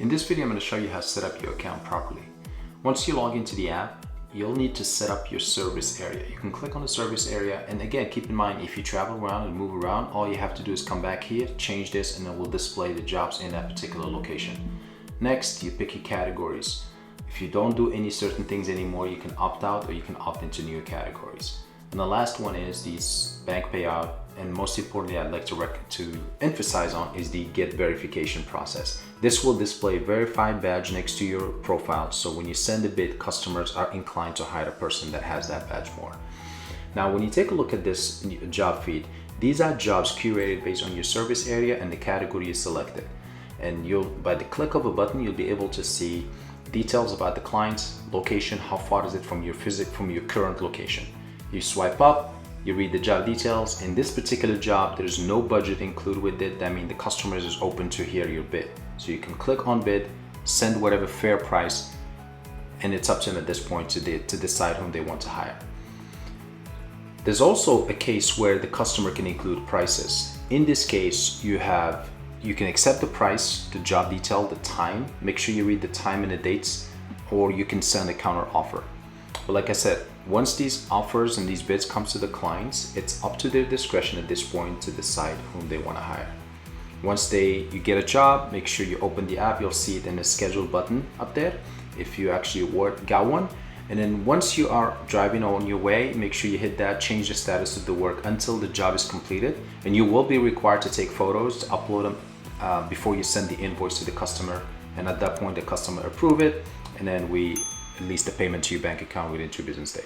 In this video, I'm going to show you how to set up your account properly. Once you log into the app, you'll need to set up your service area. You can click on the service area, and again, keep in mind, if you travel around and move around, all you have to do is come back here, change this, and it will display the jobs in that particular location. Next, you pick your categories. If you don't do any certain things anymore, you can opt out or you can opt into new categories. And the last one is these bank payout, and most importantly, I'd like to emphasize on is the get verification process. This will display a verified badge next to your profile, so when you send a bid, customers are inclined to hire a person that has that badge more. Now, when you take a look at this job feed, these are jobs curated based on your service area and the category you selected. And by the click of a button, you'll be able to see details about the client's location, how far is it from your current location. You swipe up, you read the job details. In this particular job, there's no budget included with it. That means the customer is open to hear your bid. So you can click on bid, send whatever fair price, and it's up to them at this point to decide whom they want to hire. There's also a case where the customer can include prices. In this case, you can accept the price, the job detail, the time. Make sure you read the time and the dates, or you can send a counter offer. But like I said, once these offers and these bids come to the clients, it's up to their discretion at this point to decide whom they want to hire. Once you get a job, make sure you open the app. You'll see it in the schedule button up there if you actually got one. And then once you are driving on your way, make sure you hit that, change the status of the work until the job is completed. And you will be required to take photos, to upload them before you send the invoice to the customer. And at that point, the customer approve it, and then we release the payment to your bank account within 2 business days.